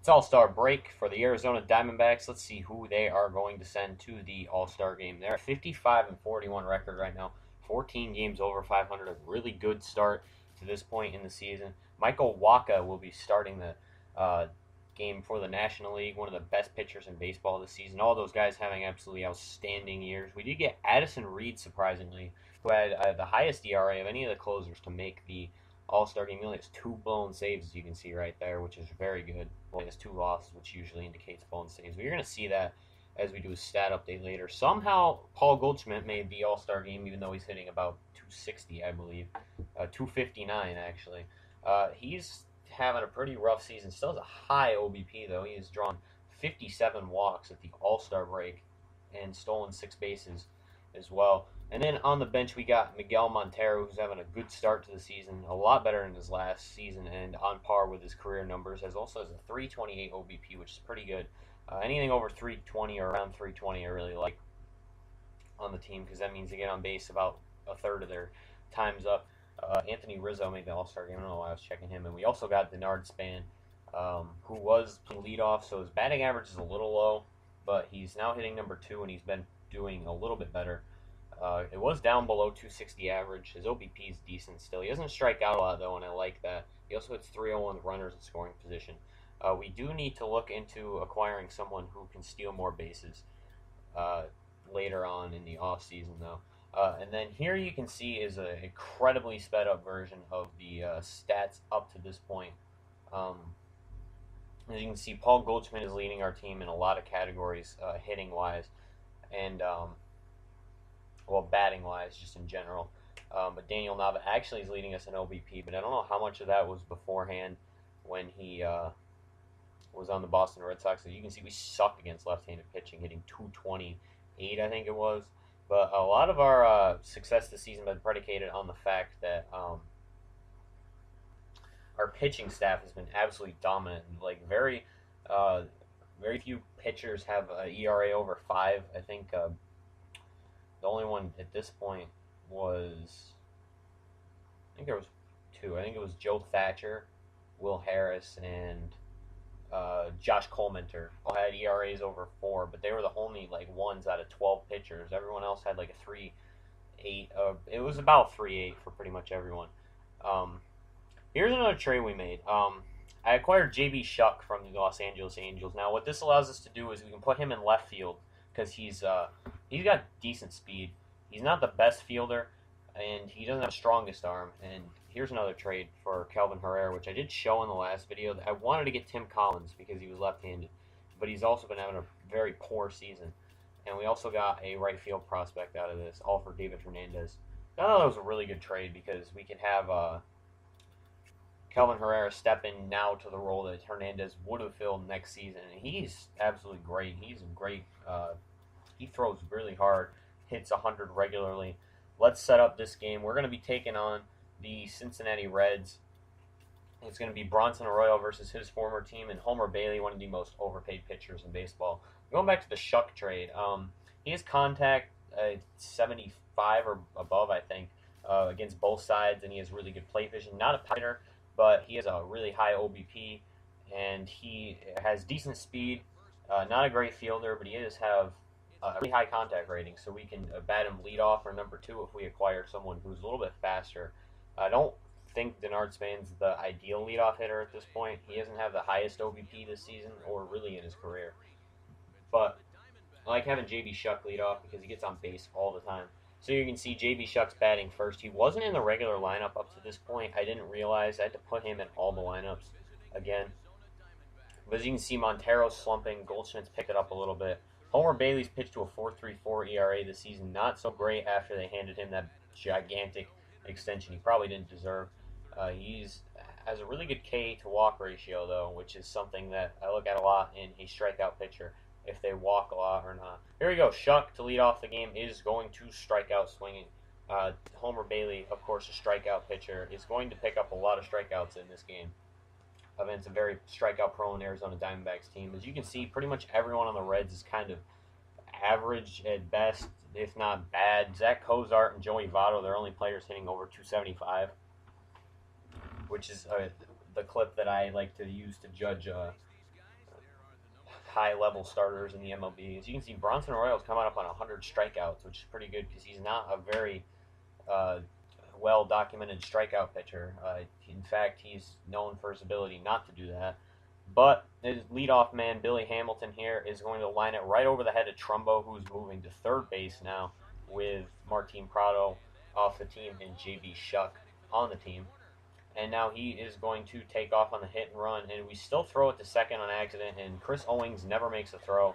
It's All-Star break for the Arizona Diamondbacks. Let's see who they are going to send to the All-Star game. They're at 55 and 41 record right now. 14 games over 500. A really good start to this point in the season. Michael Waka will be starting the game for the National League. One of the best pitchers in baseball this season. All those guys having absolutely outstanding years. We did get Addison Reed, surprisingly, who had the highest ERA of any of the closers to make the All-Star game. He only has 2 blown saves, as you can see right there, which is very good. Well, he has 2 losses, which usually indicates blown saves. But you're going to see that as we do a stat update later. Somehow, Paul Goldschmidt made the All-Star game, even though he's hitting about 260, I believe. 259, actually. He's having a pretty rough season. Still has a high OBP, though. He has drawn 57 walks at the All-Star break and stolen 6 bases as well. And then on the bench, we got Miguel Montero, who's having a good start to the season, a lot better than his last season, and on par with his career numbers. Also has a 328 OBP, which is pretty good. Anything over 320 or around 320, I really like on the team because that means they get on base about a third of their times up. Anthony Rizzo made the All-Star game. I don't know why I was checking him. And we also got Denard Span, who was playing leadoff, so his batting average is a little low, but he's now hitting number 2, and he's been doing a little bit better. It was down below 260 average. His OBP is decent still. He doesn't strike out a lot, though, and I like that. He also hits 301 runners in scoring position. We do need to look into acquiring someone who can steal more bases later on in the offseason, though. And then here you can see is an incredibly sped up version of the stats up to this point. As you can see, Paul Goldschmidt is leading our team in a lot of categories, hitting-wise, and batting-wise, just in general. But Daniel Nava actually is leading us in OBP, but I don't know how much of that was beforehand when he was on the Boston Red Sox. So you can see we suck against left-handed pitching, hitting 228, I think it was. But a lot of our success this season has been predicated on the fact that our pitching staff has been absolutely dominant. Like very few pitchers have an ERA over 5. I think the only one at this point was, I think there was 2. I think it was Joe Thatcher, Will Harris, and Josh Colemanter. All had ERAs over 4, but they were the only ones out of 12 pitchers. Everyone else had like a 3.8. It was about 3.8 for pretty much everyone. Here's another trade we made. I acquired J.B. Shuck from the Los Angeles Angels. Now, what this allows us to do is we can put him in left field because he's got decent speed. He's not the best fielder, and he doesn't have the strongest arm. And here's another trade for Kelvin Herrera, which I did show in the last video. I wanted to get Tim Collins because he was left-handed, but he's also been having a very poor season. And we also got a right field prospect out of this, all for David Hernandez. I thought that was a really good trade because we can have Kelvin Herrera step in now to the role that Hernandez would have filled next season. And he's absolutely great. He's a great. He throws really hard, hits 100 regularly. Let's set up this game. We're going to be taking on the Cincinnati Reds. It's going to be Bronson Arroyo versus his former team, and Homer Bailey, one of the most overpaid pitchers in baseball. Going back to the Shuck trade, he has contact 75 or above, I think, against both sides, and he has really good plate vision. Not a fighter, but he has a really high OBP, and he has decent speed. Not a great fielder, but he does have a really high contact rating, so we can bat him leadoff or number 2 if we acquire someone who's a little bit faster. I don't think Denard Span's the ideal leadoff hitter at this point. He doesn't have the highest OBP this season or really in his career. But I like having J.B. Shuck lead off because he gets on base all the time. So you can see J.B. Shuck's batting first. He wasn't in the regular lineup up to this point. I didn't realize I had to put him in all the lineups again. But as you can see, Montero's slumping. Goldschmidt's picked it up a little bit. Homer Bailey's pitched to a 4.34 ERA this season. Not so great after they handed him that gigantic extension he probably didn't deserve. He has a really good K to walk ratio, though, which is something that I look at a lot in a strikeout pitcher, if they walk a lot or not. Here we go. Shuck, to lead off the game, is going to strike out swinging. Homer Bailey, of course, a strikeout pitcher, is going to pick up a lot of strikeouts in this game. It's a very strikeout-prone Arizona Diamondbacks team. As you can see, pretty much everyone on the Reds is kind of average at best, if not bad. Zach Cozart and Joey Votto, they're only players hitting over 275, which is the clip that I like to use to judge high-level starters in the MLB. As you can see, Bronson Arroyo's coming up on 100 strikeouts, which is pretty good because he's not a very uh, well-documented strikeout pitcher. In fact, he's known for his ability not to do that. But his leadoff man, Billy Hamilton, here is going to line it right over the head of Trumbo, who's moving to third base now with Martin Prado off the team and J.B. Shuck on the team. And now he is going to take off on the hit and run, and we still throw it to second on accident, and Chris Owings never makes a throw.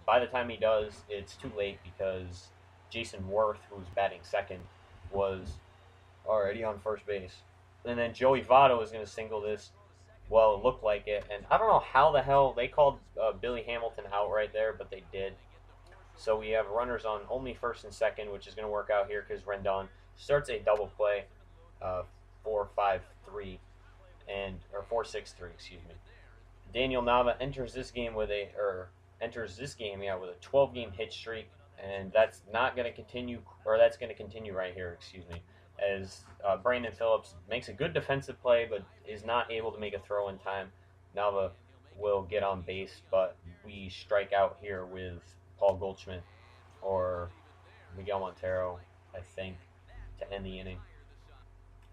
By the time he does, it's too late because Jason Worth, who's batting second, was already on first base. And then Joey Votto is going to single this. Well, it looked like it, and I don't know how the hell they called Billy Hamilton out right there, but they did. So we have runners on only first and second, which is going to work out here because Rendon starts a double play, 4-5-3 or 4-6-3, excuse me. Daniel Nava enters this game with a 12-game hit streak, and that's not going to continue, or that's going to continue right here, excuse me, as Brandon Phillips makes a good defensive play but is not able to make a throw in time. Nava will get on base, but we strike out here with Paul Goldschmidt or Miguel Montero, I think, to end the inning.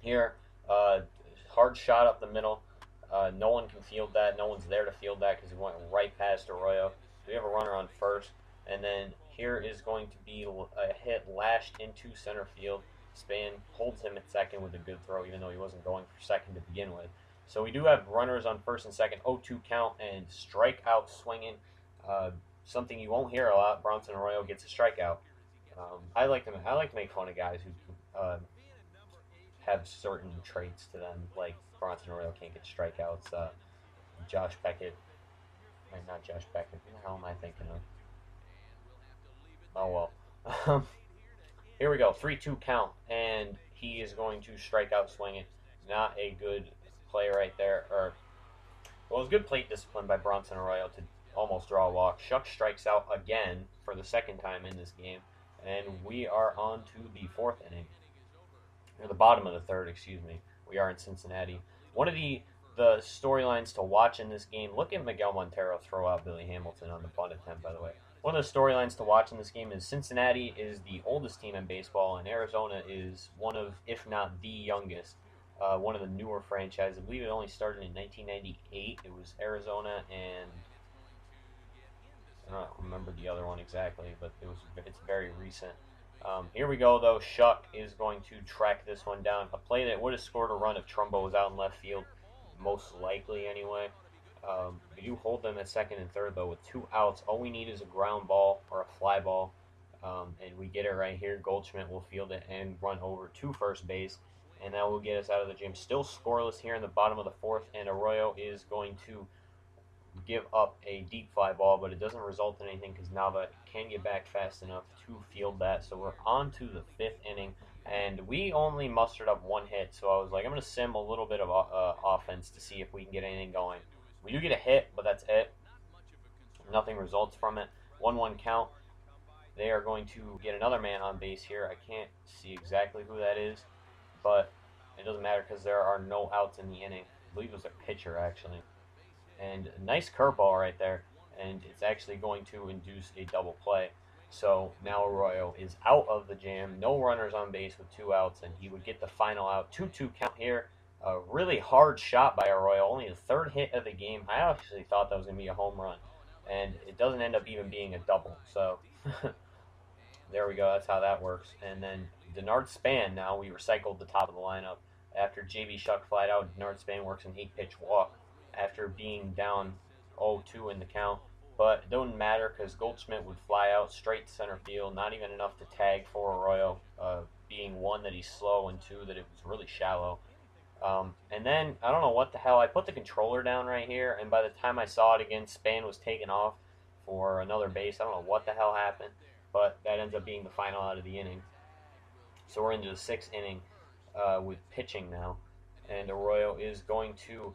Here, hard shot up the middle. No one can field that. No one's there to field that because he went right past Arroyo. We have a runner on first, and then here is going to be a hit lashed into center field. Span holds him at second with a good throw, even though he wasn't going for second to begin with. So we do have runners on first and second, 0-2 count, and strikeout swinging. Something you won't hear a lot. Bronson Arroyo gets a strikeout. I like to make fun of guys who have certain traits to them, like Bronson Arroyo can't get strikeouts. Josh Beckett, not Josh Beckett. Who the hell am I thinking of? Oh well. Here we go, 3-2 count, and he is going to strike out swinging. Not a good play right there. Well, it was good plate discipline by Bronson Arroyo to almost draw a walk. Shuck strikes out again for the second time in this game, and we are on to the fourth inning. Or the bottom of the third, excuse me. We are in Cincinnati. One of the storylines to watch in this game, look at Miguel Montero throw out Billy Hamilton on the bunt attempt, by the way. One of the storylines to watch in this game is Cincinnati is the oldest team in baseball, and Arizona is one of, if not the youngest, one of the newer franchises. I believe it only started in 1998. It was Arizona and I don't remember the other one exactly, but it's very recent. Here we go, though. Shuck is going to track this one down. A play that would have scored a run if Trumbo was out in left field, most likely anyway. We do hold them at second and third, though, with 2 outs. All we need is a ground ball or a fly ball, and we get it right here. Goldschmidt will field it and run over to first base, and that will get us out of the gym. Still scoreless here in the bottom of the fourth, and Arroyo is going to give up a deep fly ball, but it doesn't result in anything because Nava can get back fast enough to field that. So we're on to the fifth inning, and we only mustered up 1 hit, so I was like, I'm going to sim a little bit of offense to see if we can get anything going. We do get a hit, but that's it. Nothing results from it. 1-1 count. They are going to get another man on base here. I can't see exactly who that is, but it doesn't matter because there are no outs in the inning. I believe it was a pitcher, actually. And a nice curveball right there, and it's actually going to induce a double play. So now Arroyo is out of the jam. No runners on base with 2 outs, and he would get the final out. 2-2 count here. A really hard shot by Arroyo, only the 3rd hit of the game. I actually thought that was going to be a home run, and it doesn't end up even being a double. So there we go. That's how that works. And then Denard Span, now we recycled the top of the lineup. After J.B. Shuck flied out, Denard Span works an 8-pitch walk after being down 0-2 in the count. But it doesn't matter because Goldschmidt would fly out straight to center field, not even enough to tag for Arroyo, being 1, that he's slow, and 2, that it was really shallow. And then, I don't know what the hell, I put the controller down right here, and by the time I saw it again, Span was taken off for another base. I don't know what the hell happened, but that ends up being the final out of the inning. So we're into the 6th inning with pitching now, and Arroyo is going to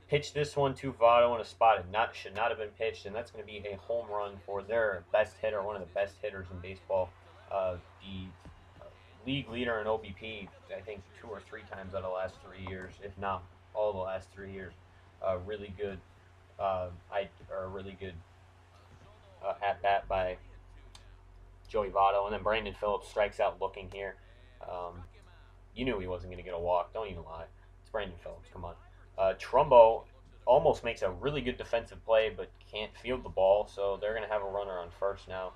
pitch this one to Votto in a spot it should not have been pitched, and that's going to be a home run for their best hitter, one of the best hitters in baseball, the league leader in OBP, I think 2 or 3 times out of the last 3 years, if not all the last 3 years. Really good Joey Votto, and then Brandon Phillips strikes out looking here. Um, you knew he wasn't going to get a walk. Don't even lie. It's Brandon Phillips. Come on. Trumbo almost makes a really good defensive play, but can't field the ball, so they're going to have a runner on first now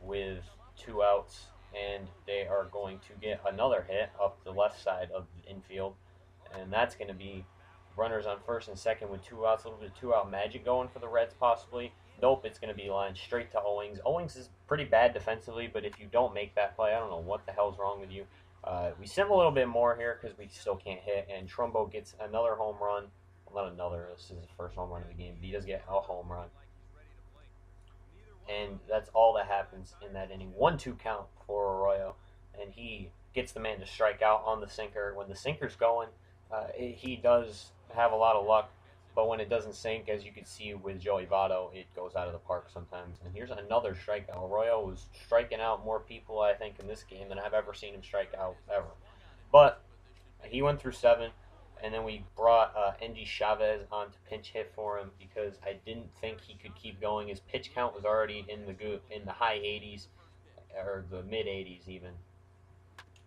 with 2 outs, and they are going to get another hit up the left side of the infield, and that's going to be runners on first and second with 2 outs, a little bit of 2-out magic going for the Reds possibly. Nope, it's going to be lined straight to Owings. Owings is pretty bad defensively, but if you don't make that play, I don't know what the hell's wrong with you. We sim a little bit more here because we still can't hit, and Trumbo gets another home run. Well, not another, this is his first home run of the game, but he does get a home run. And that's all that happens in that inning. 1-2 count for Arroyo, and he gets the man to strike out on the sinker. When the sinker's going, he does have a lot of luck, but when it doesn't sink, as you can see with Joey Votto, it goes out of the park sometimes. And here's another strikeout. Arroyo was striking out more people, I think, in this game than I've ever seen him strike out ever. But he went through 7, and then we brought Endy Chavez on to pinch hit for him because I didn't think he could keep going. His pitch count was already in the high 80s or the mid 80s even.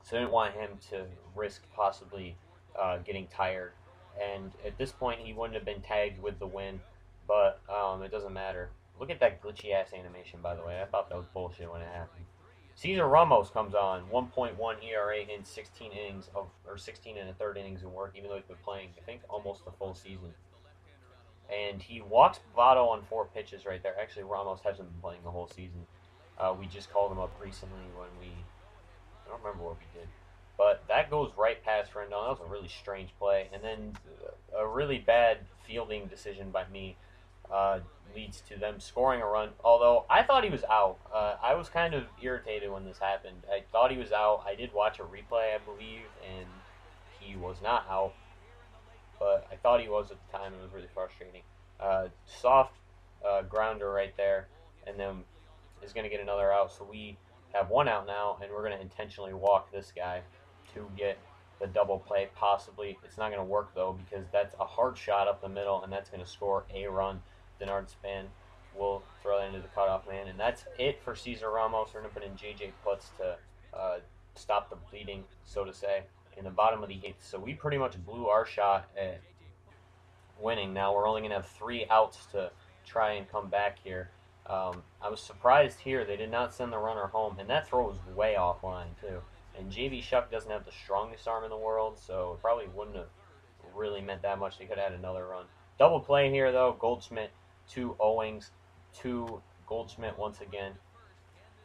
So I didn't want him to risk possibly getting tired. And at this point, he wouldn't have been tagged with the win, but it doesn't matter. Look at that glitchy ass animation, by the way. I thought that was bullshit when it happened. Cesar Ramos comes on, 1.1 ERA in 16 innings or 16 and a third innings of work, even though he's been playing, I think, almost the full season. And he walks Votto on 4 pitches right there. Actually, Ramos hasn't been playing the whole season. We just called him up recently when I don't remember what we did. But that goes right past Rendon. That was a really strange play. And then a really bad fielding decision by me leads to them scoring a run. Although I thought he was out. I was kind of irritated when this happened. I thought he was out. I did watch a replay, I believe, and he was not out. But I thought he was at the time. It was really frustrating. Soft grounder right there, and then is going to get another out. So we have 1 out now, and we're going to intentionally walk this guy to get the double play, possibly. It's not going to work, though, because that's a hard shot up the middle, and that's going to score a run. Denard Span will throw that into the cutoff man, and that's it for Cesar Ramos. We're going to put in J.J. Putz to stop the bleeding, so to say, in the bottom of the 8th. So we pretty much blew our shot at winning. Now we're only going to have 3 outs to try and come back here. I was surprised here they did not send the runner home, and that throw was way offline, too. And J.V. Shuck doesn't have the strongest arm in the world, so it probably wouldn't have really meant that much. They could have had another run. Double play here, though. Goldschmidt to Owings to Goldschmidt once again.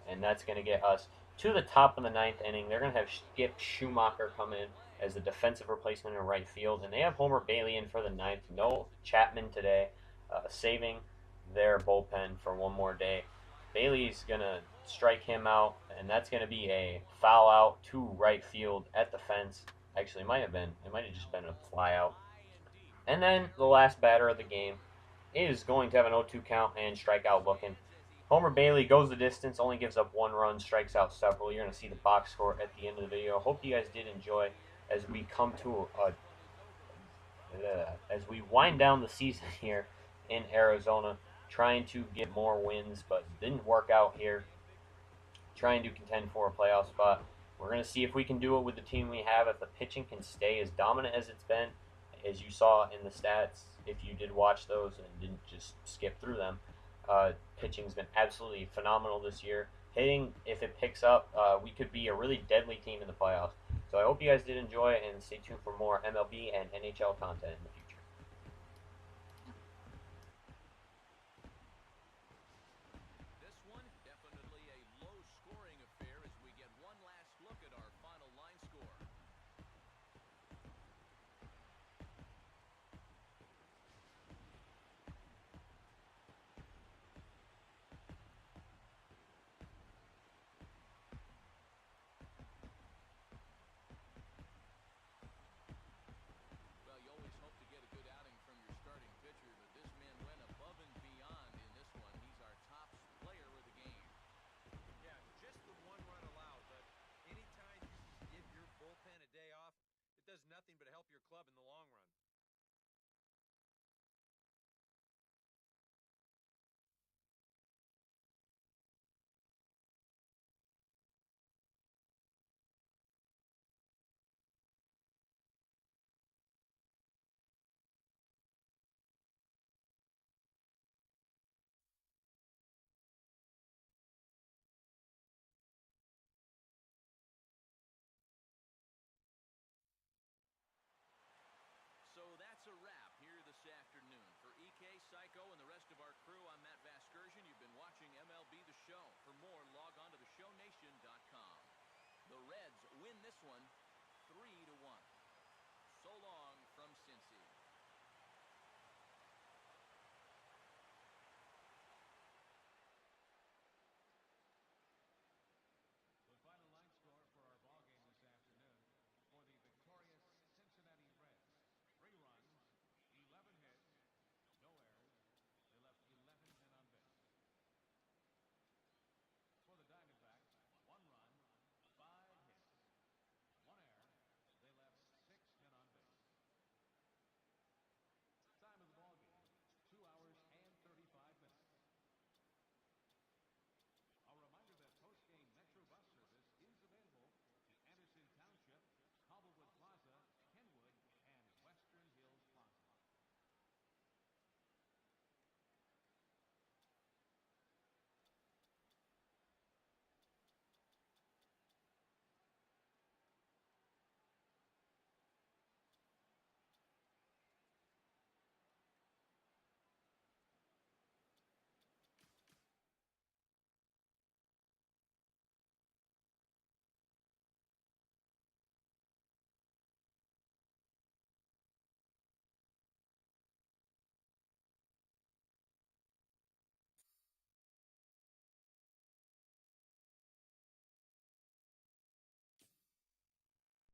And that's going to get us to the top of the 9th inning. They're going to have Skip Schumacher come in as the defensive replacement in right field. And they have Homer Bailey in for the 9th. No Chapman today, saving their bullpen for one more day. Bailey's going to strike him out, and that's going to be a foul out to right field at the fence. Actually, it might have just been a fly out. And then the last batter of the game is going to have an 0-2 count and strike out looking. Homer Bailey goes the distance, only gives up 1 run, strikes out several. You're going to see the box score at the end of the video. Hope you guys did enjoy as we come to as we wind down the season here in Arizona, trying to get more wins, but didn't work out here. Trying to contend for a playoff spot. We're going to see if we can do it with the team we have, if the pitching can stay as dominant as it's been, as you saw in the stats, if you did watch those and didn't just skip through them. Pitching's been absolutely phenomenal this year. Hitting, if it picks up, we could be a really deadly team in the playoffs. So I hope you guys did enjoy, and stay tuned for more MLB and NHL content in the future. this one.